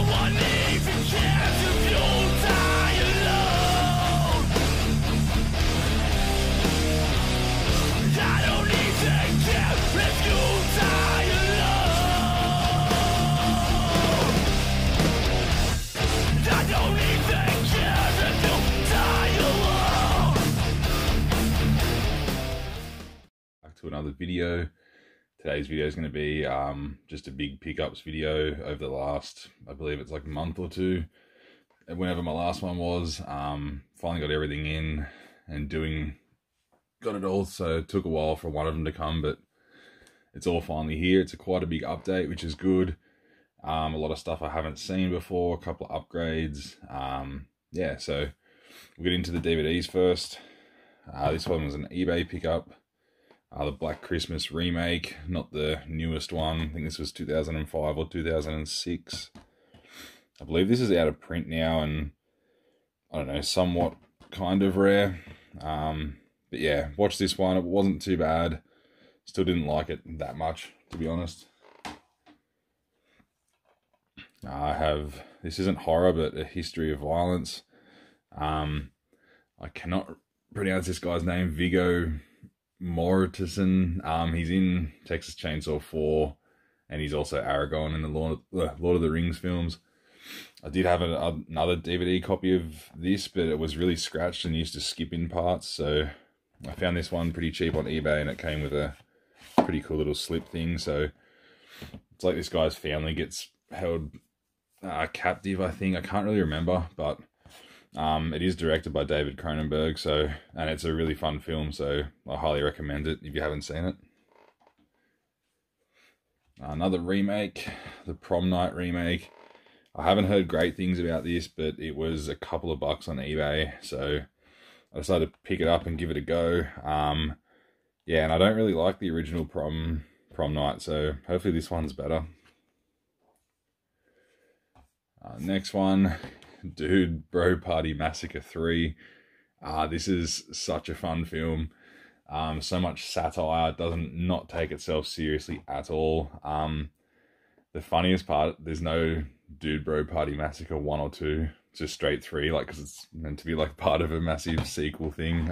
one even cares if you'll die alone. I don't even care if you'll die alone. I don't even care if you'll die alone. Back to another video. Today's video is going to be just a big pickups video over the last, I believe it's like a month or two. Whenever my last one was, finally got everything in and got it all. So it took a while for one of them to come, but it's all finally here. It's quite a big update, which is good. A lot of stuff I haven't seen before, a couple of upgrades. Yeah, so we'll get into the DVDs first. This one was an eBay pickup. The Black Christmas remake, not the newest one. I think this was 2005 or 2006. I believe this is out of print now and, I don't know, somewhat kind of rare. But yeah, watch this one. It wasn't too bad. Still didn't like it that much, to be honest. I have, this isn't horror, but A History of Violence. I cannot pronounce this guy's name, Viggo Mortensen. He's in Texas Chainsaw 4, and he's also Aragorn in the Lord of the Rings films. I did have another DVD copy of this, but it was really scratched and used to skip in parts, so I found this one pretty cheap on eBay, and it came with a pretty cool little slip thing. So it's like this guy's family gets held captive, I think. I can't really remember, but it is directed by David Cronenberg, so, and it's a really fun film, so I highly recommend it if you haven't seen it. Another remake, the Prom Night remake. I haven't heard great things about this, but it was a couple of bucks on eBay, so I decided to pick it up and give it a go. Yeah, and I don't really like the original Prom Night, so hopefully this one's better. Next one, Dude Bro Party Massacre 3. This is such a fun film. So much satire. It doesn't not take itself seriously at all. The funniest part, there's no Dude Bro Party Massacre 1 or 2. It's just straight 3, like, because it's meant to be like part of a massive sequel thing.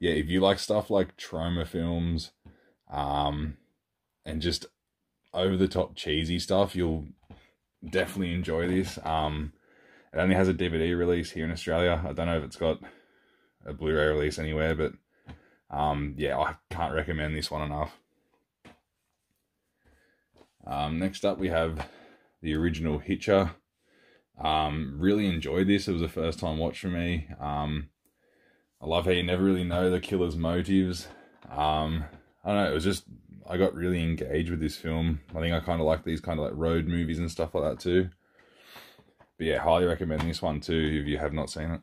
Yeah, if you like stuff like trauma films, and just over the top cheesy stuff, you'll definitely enjoy this. It only has a DVD release here in Australia. I don't know if it's got a Blu-ray release anywhere, but yeah, I can't recommend this one enough. Next up we have the original Hitcher. Really enjoyed this. It was a first time watch for me. I love how you never really know the killer's motives. I don't know, it was just, I got really engaged with this film. I think I kind of like these kind of like road movies and stuff like that too. But yeah, highly recommend this one too if you have not seen it.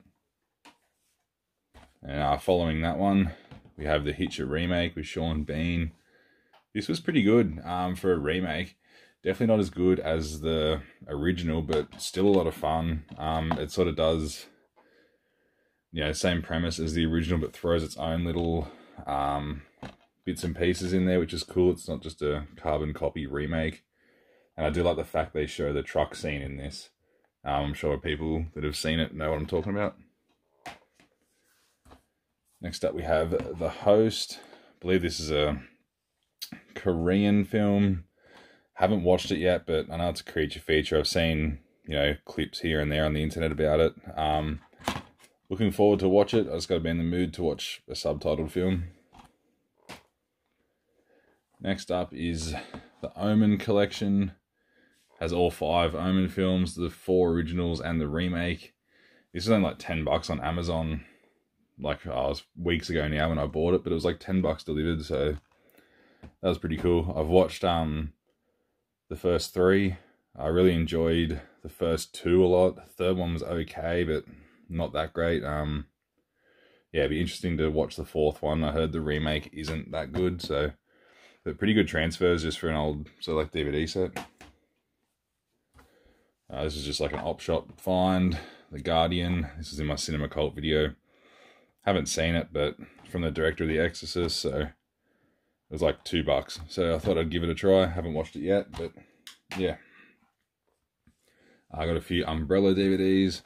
And following that one, we have the Hitcher remake with Sean Bean. This was pretty good for a remake. Definitely not as good as the original, but still a lot of fun. It sort of does, you know, same premise as the original, but throws its own little bits and pieces in there, which is cool. It's not just a carbon copy remake. And I do like the fact they show the truck scene in this. I'm sure people that have seen it know what I'm talking about. Next up we have The Host. I believe this is a Korean film. Haven't watched it yet, but I know it's a creature feature. I've seen, you know, clips here and there on the internet about it. Looking forward to watch it. I just got to be in the mood to watch a subtitled film. Next up is the Omen collection. Has all 5 Omen films, the 4 originals and the remake. This is only like $10 on Amazon. Like, it was weeks ago now when I bought it, but it was like $10 delivered, so that was pretty cool. I've watched the first 3. I really enjoyed the first 2 a lot. The third one was okay, but not that great. Yeah, it'd be interesting to watch the 4th one. I heard the remake isn't that good, so but pretty good transfers just for an old select DVD set. This is just like an op shop find. The Guardian. This is in my Cinema Cult video. Haven't seen it, but from the director of The Exorcist, so it was like $2. So I thought I'd give it a try. Haven't watched it yet, but yeah. I got a few Umbrella DVDs.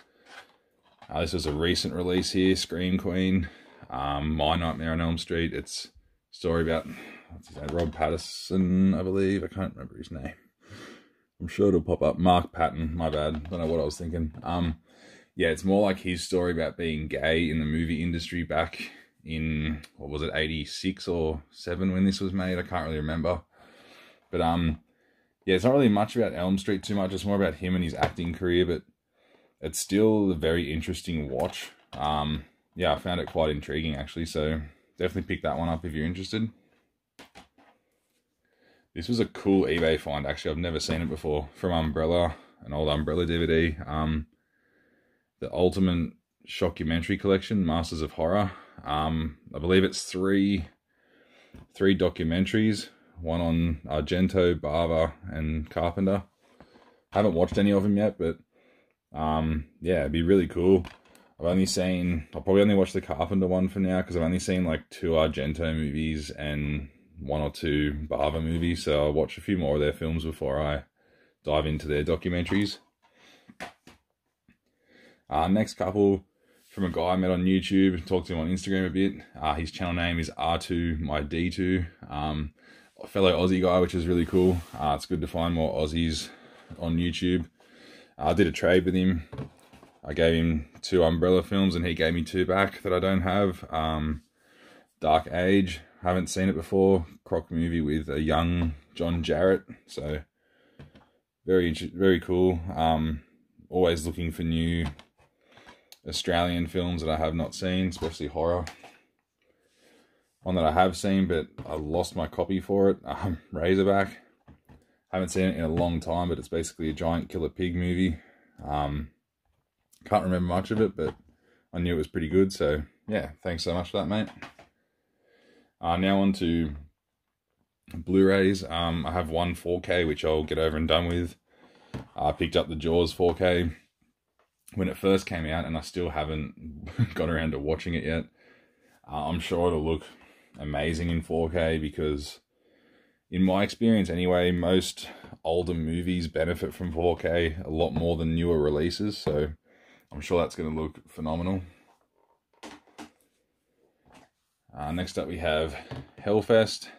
This was a recent release here, Scream Queen, My Nightmare on Elm Street. It's a story about, what's his name, Rob Patterson, I believe. I can't remember his name. I'm sure it'll pop up. Mark Patton, my bad. Don't know what I was thinking. Yeah, it's more like his story about being gay in the movie industry back in, what was it, 86 or 7 when this was made? I can't really remember. But yeah, it's not really much about Elm Street too much. It's more about him and his acting career, but it's still a very interesting watch. Yeah, I found it quite intriguing actually, so definitely pick that one up if you're interested. This was a cool eBay find actually. I've never seen it before. From Umbrella, an old Umbrella DVD. The Ultimate Shockumentary Collection, Masters of Horror. I believe it's three documentaries. One on Argento, Bava, and Carpenter. I haven't watched any of them yet, but yeah, it'd be really cool. I'll probably only watch the Carpenter one for now, because I've only seen like 2 Argento movies and 1 or 2 Bava movies, so I'll watch a few more of their films before I dive into their documentaries. Next couple, from a guy I met on YouTube, talked to him on Instagram a bit. His channel name is R2MyD2. A fellow Aussie guy, which is really cool. It's good to find more Aussies on YouTube. I did a trade with him. I gave him 2 Umbrella films and he gave me 2 back that I don't have. Dark Age, haven't seen it before. Croc movie with a young John Jarratt. So very cool. Always looking for new Australian films that I have not seen, especially horror. One that I have seen, but I lost my copy for it. Razorback. Haven't seen it in a long time, but it's basically a giant killer pig movie. Can't remember much of it, but I knew it was pretty good. So yeah, thanks so much for that, mate. Now on to Blu-rays. I have one 4K, which I'll get over and done with. I picked up the Jaws 4K when it first came out, and I still haven't got around to watching it yet. I'm sure it'll look amazing in 4K, because in my experience anyway, most older movies benefit from 4K a lot more than newer releases, so I'm sure that's going to look phenomenal. Next up we have Hellfest.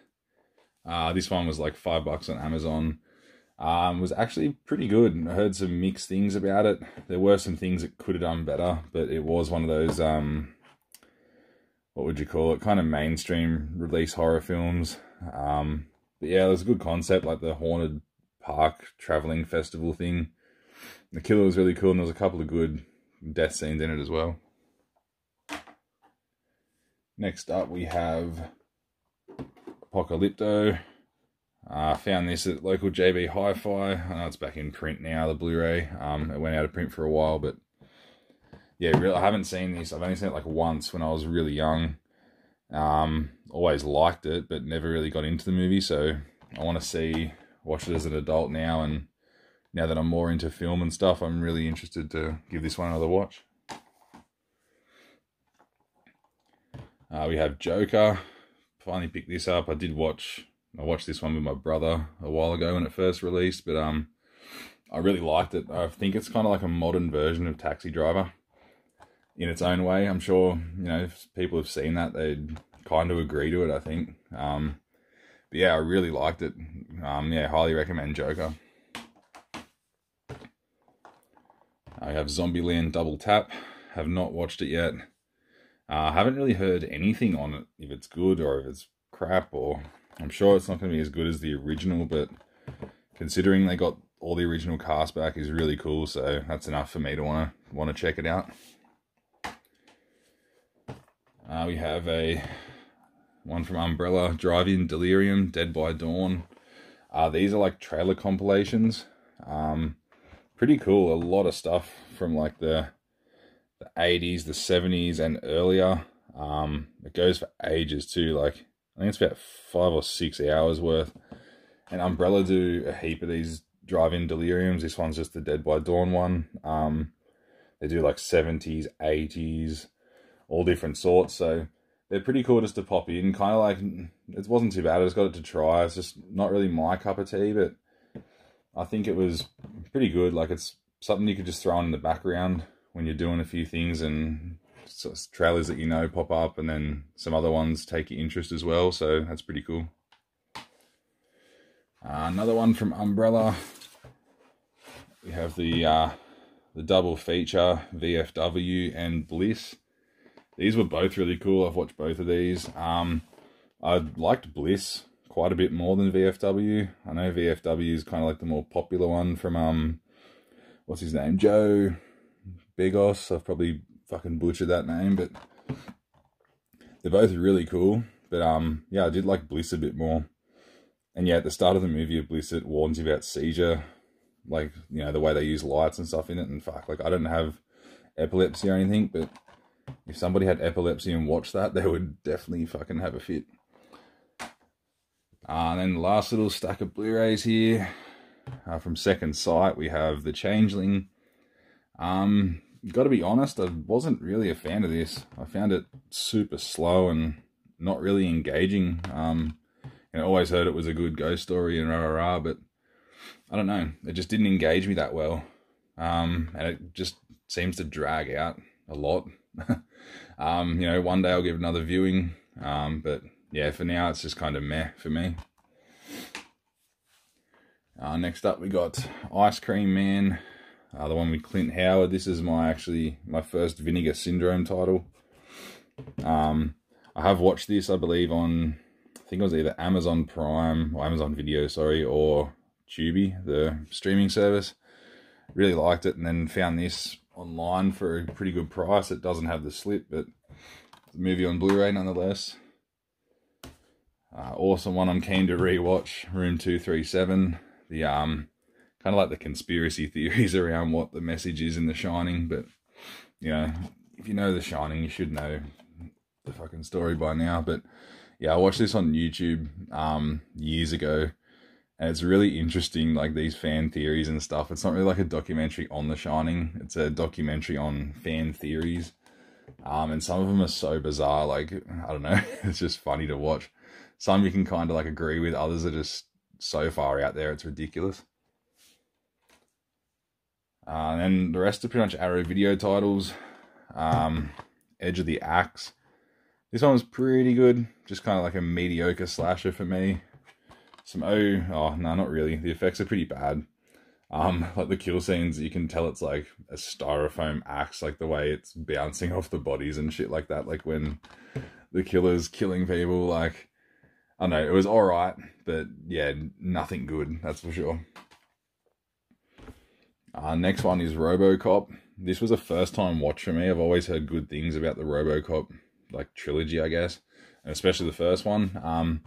This one was like $5 on Amazon. Was actually pretty good. I heard some mixed things about it. There were some things it could have done better, but it was one of those what would you call it, kind of mainstream release horror films. But yeah, it was a good concept, like the haunted park traveling festival thing. The killer was really cool, and there was a couple of good death scenes in it as well. Next up we have Apocalypto. I found this at local JB Hi-Fi. I know it's back in print now, the Blu-ray. It went out of print for a while, but yeah, really, I haven't seen this. I've only seen it like once when I was really young. Always liked it, but never really got into the movie, so I want to watch it as an adult now, and now that I'm more into film and stuff, I'm really interested to give this one another watch. We have Joker. Finally picked this up. I watched this one with my brother a while ago when it first released, but I really liked it. I think it's kind of like a modern version of Taxi Driver in its own way. I'm sure, if people have seen that, they'd kind of agree to it, I think. But yeah, I really liked it. Yeah, highly recommend Joker. I have Zombieland Double Tap. Have not watched it yet. I haven't really heard anything on it, if it's good or if it's crap, or I'm sure it's not going to be as good as the original, but considering they got all the original cast back is really cool, so that's enough for me to want to check it out. We have one from Umbrella, Drive-In Delirium, Dead by Dawn. These are like trailer compilations. Pretty cool. A lot of stuff from like the 80s, the 70s, and earlier. It goes for ages too. Like, I think it's about 5 or 6 hours worth. And Umbrella do a heap of these Drive-In Deliriums. This one's just the Dead by Dawn one. They do like 70s, 80s, all different sorts. So they're pretty cool just to pop in. Kind of like, it wasn't too bad. I just got it to try. It's just not really my cup of tea, but I think it was pretty good. Like, it's something you could just throw on in the background when you're doing a few things, and trailers that you know pop up, and then some other ones take your interest as well, so that's pretty cool. Another one from Umbrella. We have the double feature, VFW and Bliss. These were both really cool. I've watched both of these. I liked Bliss quite a bit more than VFW. I know VFW is kind of like the more popular one from, what's his name? Joe Begos. I've probably fucking butchered that name, but they're both really cool. But yeah, I did like Bliss a bit more. And yeah, at the start of the movie of Bliss, it warns you about seizure, like, you know, the way they use lights and stuff in it. And fuck, like, I don't have epilepsy or anything, but if somebody had epilepsy and watched that, they would definitely fucking have a fit. And then the last little stack of Blu-rays here. From Second Sight, we have The Changeling. Got to be honest, I wasn't really a fan of this. I found it super slow and not really engaging. I always heard it was a good ghost story and rah, but I don't know. It just didn't engage me that well. And it just seems to drag out a lot. You know, one day I'll give another viewing. But yeah, for now, it's just kind of meh for me. Next up, we got Ice Cream Man. The one with Clint Howard. This is my first Vinegar Syndrome title. I have watched this, I believe, on, I think it was either Amazon Prime, or Amazon Video, sorry, or Tubi, the streaming service. Really liked it, and then found this online for a pretty good price. It doesn't have the slip, but the movie on Blu-ray nonetheless. Awesome one I'm keen to rewatch, Room 237. The kind of like the conspiracy theories around what the message is in The Shining, but you know, if you know The Shining, you should know the fucking story by now. But yeah, I watched this on YouTube years ago, and it's really interesting, like these fan theories and stuff. It's not really like a documentary on The Shining, it's a documentary on fan theories. And some of them are so bizarre, like, I don't know, it's just funny to watch. Some you can kind of like agree with, others are just so far out there, it's ridiculous. And then the rest are pretty much Arrow Video titles. Edge of the Axe. This one was pretty good, just kind of like a mediocre slasher for me. No, not really. The effects are pretty bad. Like the kill scenes, you can tell it's like a styrofoam axe, like the way it's bouncing off the bodies and shit like that. Like when the killer's killing people, like, I don't know, it was alright, but yeah, nothing good, that's for sure. Next one is RoboCop. This was a first time watch for me. I've always heard good things about the RoboCop, like, trilogy, I guess, and especially the first one.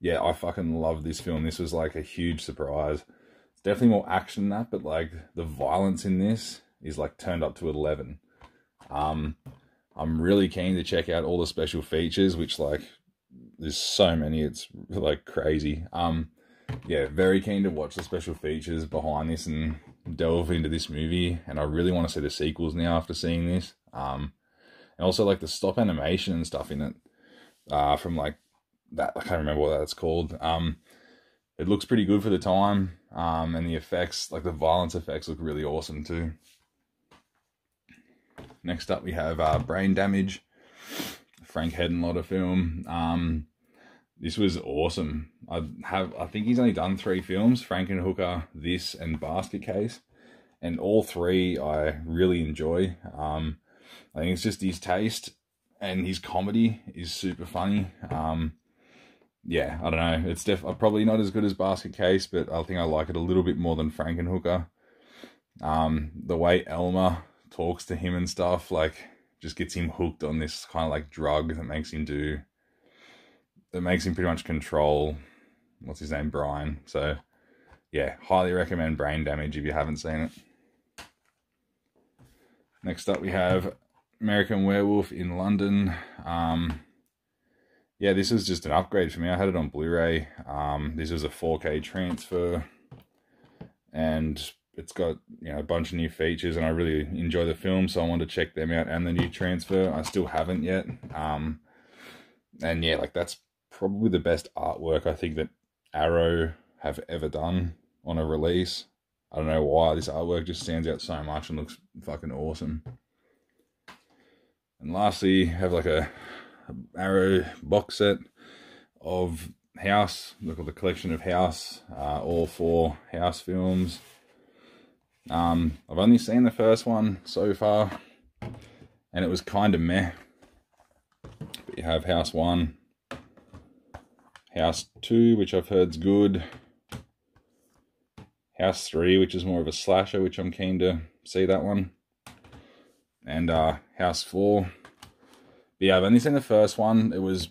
Yeah, I fucking love this film. This was like a huge surprise. It's definitely more action than that, but like the violence in this is like turned up to 11. I'm really keen to check out all the special features, which, like, there's so many, it's like crazy. Yeah, very keen to watch the special features behind this and delve into this movie, and I really want to see the sequels now after seeing this. And also like the stop animation and stuff in it, from like that, I can't remember what that's called. It looks pretty good for the time, and the effects, like the violence effects, look really awesome too. Next up we have Brain Damage, Frank Hedenlotter film. This was awesome. I think he's only done 3 films, Frankenhooker, this, and Basket Case, and all 3 I really enjoy. I think it's just his taste, and his comedy is super funny. Yeah, I don't know, it's probably not as good as Basket Case, but I think I like it a little bit more than Frankenhooker. The way Elmer talks to him and stuff, like, just gets him hooked on this kind of like drug that makes him pretty much control, what's his name, Brian. So yeah, highly recommend Brain Damage if you haven't seen it. Next up we have American Werewolf in London. Yeah, this is just an upgrade for me. I had it on Blu-ray. This is a 4K transfer, and it's got, you know, a bunch of new features, and I really enjoy the film, so I wanted to check them out and the new transfer. I still haven't yet. And yeah, like, that's probably the best artwork I think that Arrow have ever done on a release. I don't know why, this artwork just stands out so much and looks fucking awesome. And lastly, have like a Arrow box set of House. Look at the collection of House, all 4 House films. I've only seen the first one so far, and it was kind of meh. But you have House 1, House 2, which I've heard's good, House 3, which is more of a slasher, which I'm keen to see that one, and House 4. But yeah, I've only seen the first one. It was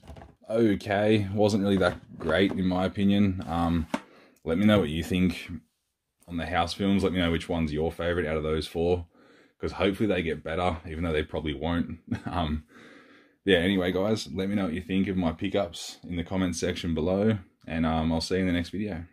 okay. Wasn't really that great in my opinion. Let me know what you think on the House films. Let me know which one's your favorite out of those 4, because hopefully they get better, even though they probably won't. Yeah, anyway guys, let me know what you think of my pickups in the comments section below, and I'll see you in the next video.